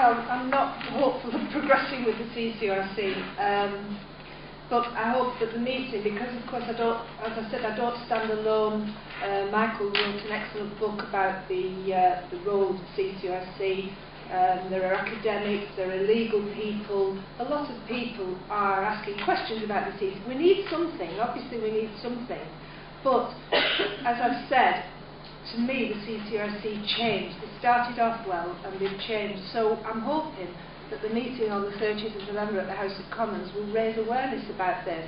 Well, I'm not hopeful of progressing with the CCRC, but I hope that the meeting, because of course as I said, I don't stand alone. Michael wrote an excellent book about the role of the CCRC. There are academics, there are legal people. A lot of people are asking questions about the CCRC. We need something, obviously we need something. But, as I've said, to me the CCRC changed. They started off well and they've changed. So I'm hoping that the meeting on the 30th of November at the House of Commons will raise awareness about this.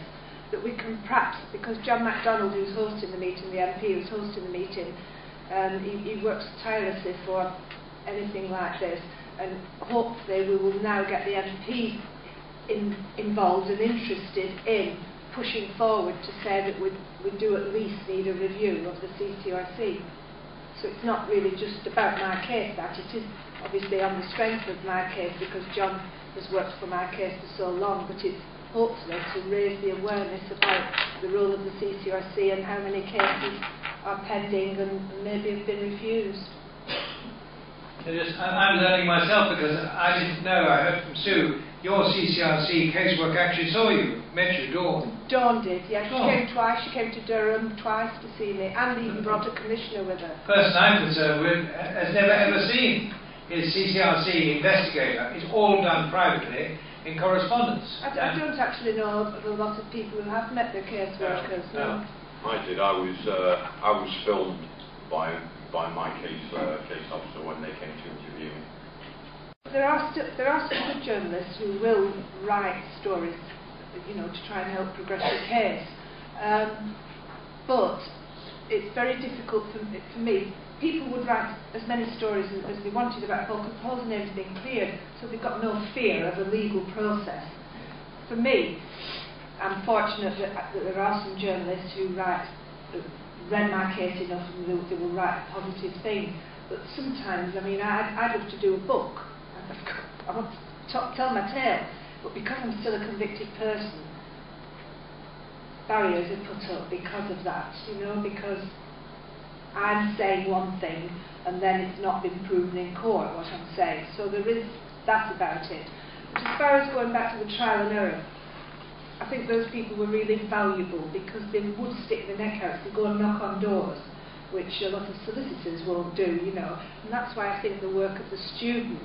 That we can perhaps, because John MacDonald, who's hosting the meeting, the MP who's hosting the meeting, he works tirelessly for anything like this, and hopefully we will now get the MPs involved and interested in pushing forward to say that we do at least need a review of the CCRC. So it's not really just about my case, that it is obviously on the strength of my case because John has worked for my case for so long, but it's hopefully to raise the awareness about the role of the CCRC and how many cases are pending and maybe have been refused. I'm learning myself because I didn't know. I heard from Sue, your CCRC casework actually saw you, met you, Dawn. Dawn did, yeah. She came twice. She came to Durham twice to see me and even brought a commissioner with her. Person I'm concerned with has never ever seen his CCRC investigator. It's all done privately in correspondence. I don't actually know of a lot of people who have met their caseworkers. No. I did. I was filmed by my case officer when they came to interview me. There are some good journalists who will write stories, you know, to try and help progress the case. But it's very difficult for me. People would write as many stories as they wanted about Paul, because Paul's name's been cleared, so they've got no fear of a legal process. For me, I'm fortunate that there are some journalists who read my case enough and they will write a positive thing. But sometimes, I mean, I'd love to do a book. I want to tell my tale, but because I'm still a convicted person, barriers are put up because of that, you know, because I'm saying one thing and then it's not been proven in court what I'm saying. So there is that about it. But as far as going back to the trial and error, I think those people were really valuable because they would stick their neck out to go and knock on doors, which a lot of solicitors won't do, you know. And that's why I think the work of the students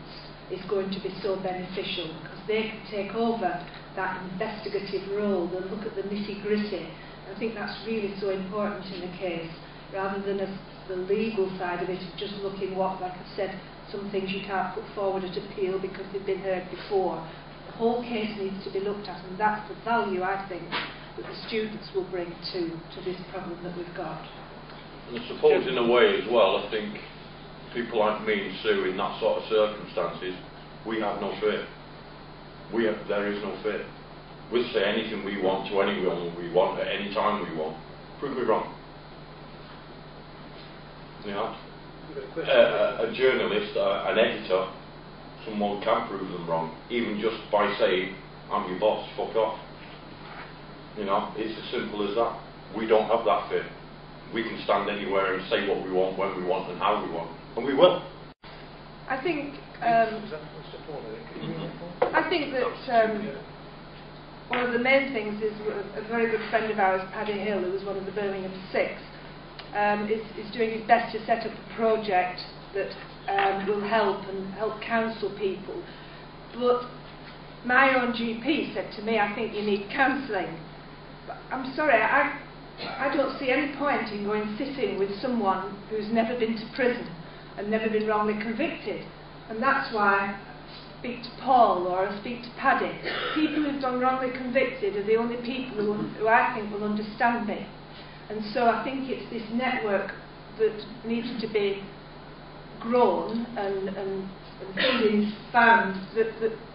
is going to be so beneficial, because they can take over that investigative role and look at the nitty-gritty. I think that's really so important in the case, rather than the legal side of it, of just looking what, like I said, some things you can't put forward at appeal because they've been heard before. The whole case needs to be looked at, and that's the value, I think, that the students will bring to this problem that we've got. And I suppose in a way as well, I think people like me and Sue in that sort of circumstances, we have no fear. There is no fear. We'll say anything we want to anyone we want at any time we want. Prove me wrong. You know, a journalist, an editor, someone can prove them wrong, even just by saying, "I'm your boss, fuck off." You know, it's as simple as that. We don't have that fear. We can stand anywhere and say what we want, when we want, and how we want, and we will. I think that one of the main things is a very good friend of ours, Paddy Hill, who was one of the Birmingham Six, is doing his best to set up a project that will help counsel people. But my own GP said to me, "I think you need counselling." But I'm sorry, I don't see any point in going sitting with someone who's never been to prison and never been wrongly convicted. And that's why I speak to Paul or I speak to Paddy. People who've been wrongly convicted are the only people who I think will understand me. And so I think it's this network that needs to be grown and funding found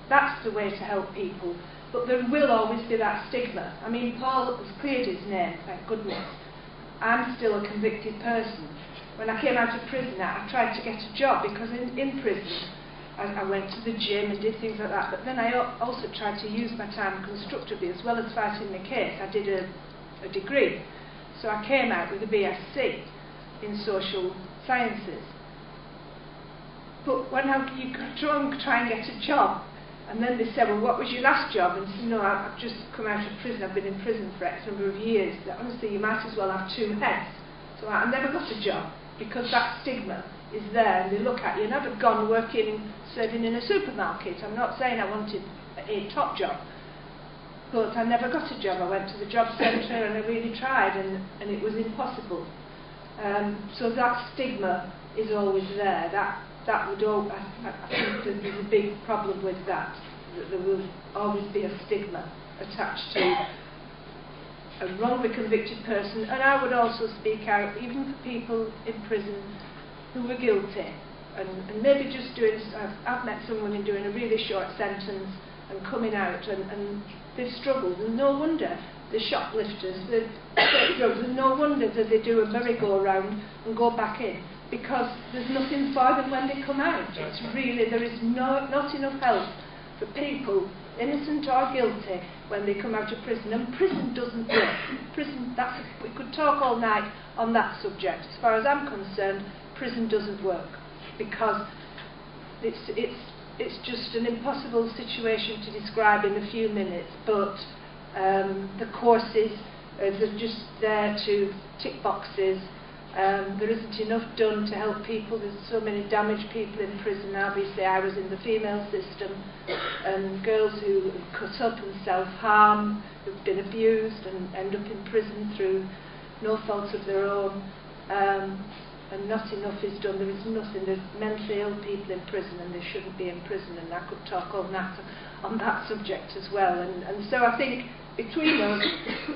that's the way to help people. But there will always be that stigma. I mean, Paul has cleared his name, thank goodness. I'm still a convicted person. When I came out of prison, I tried to get a job because in prison I went to the gym and did things like that. But then I also tried to use my time constructively as well as fighting the case. I did a degree. So I came out with a BSc in social sciences. But when you try and get a job, and then they say, well, what was your last job? And say, no, I've just come out of prison, I've been in prison for X number of years. Honestly, you might as well have two heads. So I never got a job, because that stigma is there, and they look at you. And I'd have gone serving in a supermarket. I'm not saying I wanted a top job, but I never got a job. I went to the job centre and I really tried, and it was impossible. So that stigma is always there. I think that there's a big problem with that there will always be a stigma attached to a wrongly convicted person. And I would also speak out, even for people in prison who were guilty, and maybe just doing, I've met some women doing a really short sentence and coming out, and they've struggled, and no wonder the shoplifters, the drugs, and no wonder that they do a merry-go-round and go back in, because there's nothing for them when they come out. It's really, there is not enough help for people, innocent or guilty, when they come out of prison. And prison doesn't work. We could talk all night on that subject. As far as I'm concerned, prison doesn't work, because it's just an impossible situation to describe in a few minutes. But the courses, they're just there to tick boxes. There isn't enough done to help people. There's so many damaged people in prison. Obviously, I was in the female system, and girls who cut up and self-harm, who've been abused and end up in prison through no fault of their own, and not enough is done. There is nothing. There's mentally ill people in prison, and they shouldn't be in prison, and I could talk all night on that subject as well. And so I think between us,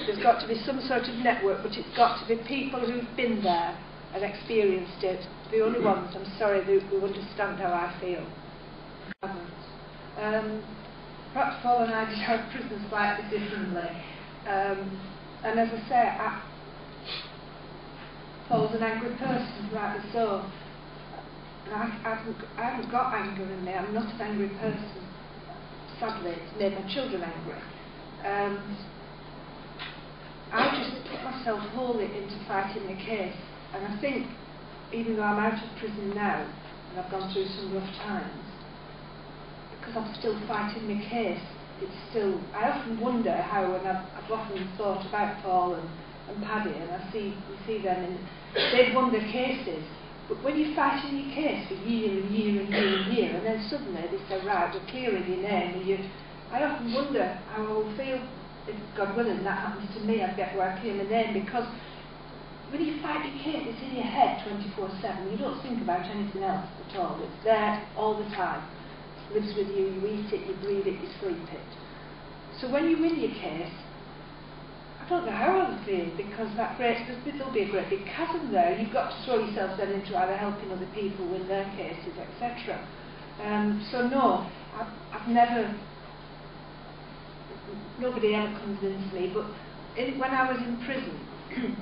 there's got to be some sort of network, but it's got to be people who've been there and experienced it. The only ones, I'm sorry, who understand how I feel. Perhaps Paul and I describe prison slightly differently. And as I say, Paul's an angry person, rightly so. And I haven't got anger in me. I'm not an angry person. Sadly, it's made my children angry. I just put myself wholly into fighting the case, and I think, even though I'm out of prison now and I've gone through some rough times, because I'm still fighting the case, it's still, I often wonder how, and I've often thought about Paul and Paddy, and you see them, and they've won their cases, but when you're fighting your case for year and year and year and year, and then suddenly they say, right, we're clearing your name, and I often wonder how I will feel if, God willing, that happens to me. I get where I clear my name, because when you fight your case, it's in your head 24/7. You don't think about anything else at all. It's there all the time. It lives with you. You eat it, you breathe it, you sleep it. So when you win your case, I don't know how I'll feel, because there'll be a great big chasm there. You've got to throw yourself then into either helping other people win their cases, etc. So no, I've never. Nobody ever convinced me, but when I was in prison,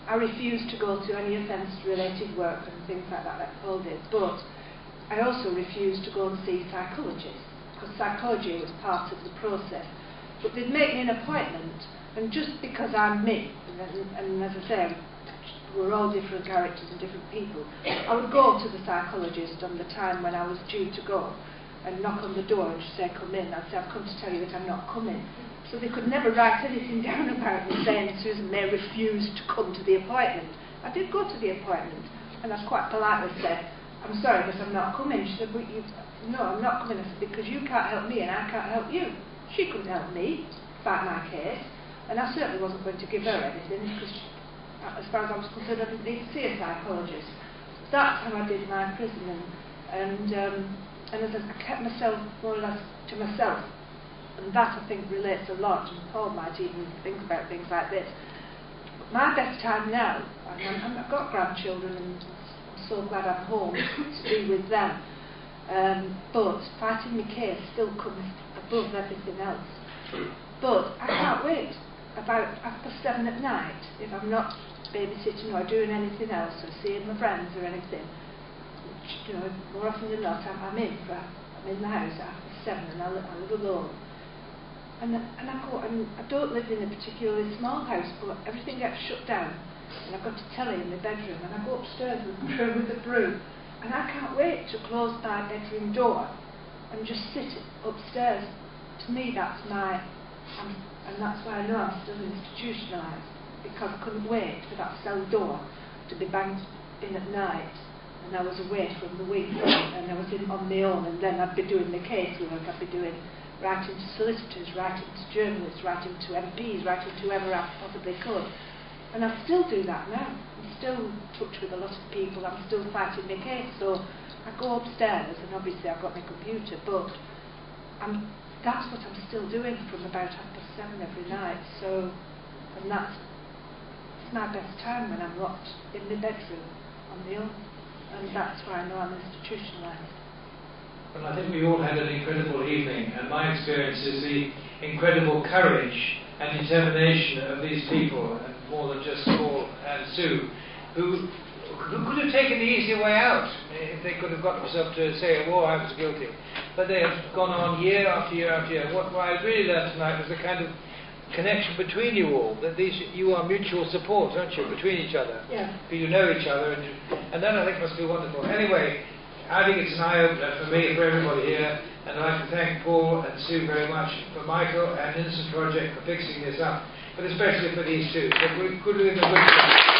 I refused to go to any offence-related work and things like that Paul did, but I also refused to go and see psychologists, because psychology was part of the process. But they'd make me an appointment, and just because I'm me, and as I say, we're all different characters and different people, I would go to the psychologist on the time when I was due to go, and knock on the door and say, come in. I'd say, I've come to tell you that I'm not coming. So they could never write anything down about me saying Susan May refused to come to the appointment. I did go to the appointment, and I quite politely said, I'm sorry, but I'm not coming. She said, no, I'm not coming. I said, because you can't help me and I can't help you. She couldn't help me fight my case, and I certainly wasn't going to give her anything, because as far as I was concerned, I didn't need to see a psychologist. That's how I did my prison, and as I kept myself more or less to myself. And that, I think, relates a lot, and Paul might even think about things like this. But my best time now, and I've got grandchildren, and I'm so glad I'm home to be with them, but fighting my case still comes above everything else. But I can't wait about 7:30 at night, if I'm not babysitting or doing anything else, or seeing my friends or anything. Which, more often than not, I'm in the house at 7:30, and I live alone. And I go, and I don't live in a particularly small house, but everything gets shut down, and I've got a telly in my bedroom, and I go upstairs with a broom, And I can't wait to close my bedroom door and just sit upstairs. To me, that's and that's why I know I'm still institutionalised, because I couldn't wait for that cell door to be banged in at night, and I was away from the wing, and I was on my own, and then I'd be doing the casework, I'd be writing to solicitors, writing to journalists, writing to MPs, writing to whoever I possibly could. And I still do that now. I'm still in touch with a lot of people, I'm still fighting my case, so I go upstairs, and obviously I've got my computer, but that's what I'm still doing from about 7:30 every night. So, and it's my best time when I'm locked in my bedroom on my own, and that's why I know I'm institutionalised. Well, I think we all had an incredible evening, and my experience is the incredible courage and determination of these people, and more than just Paul and Sue, who could have taken the easier way out if they could have got themselves to say, oh, I was guilty. But they have gone on year after year after year. What I really learned tonight was the kind of connection between you all, that you are mutual support, aren't you, between each other? Yeah. You know each other, and that I think must be wonderful. Anyway, I think it's an eye-opener for me, for everybody here, and I'd like to thank Paul and Sue very much, for Michael and Innocence Project for fixing this up, but especially for these two. So we could do a good job.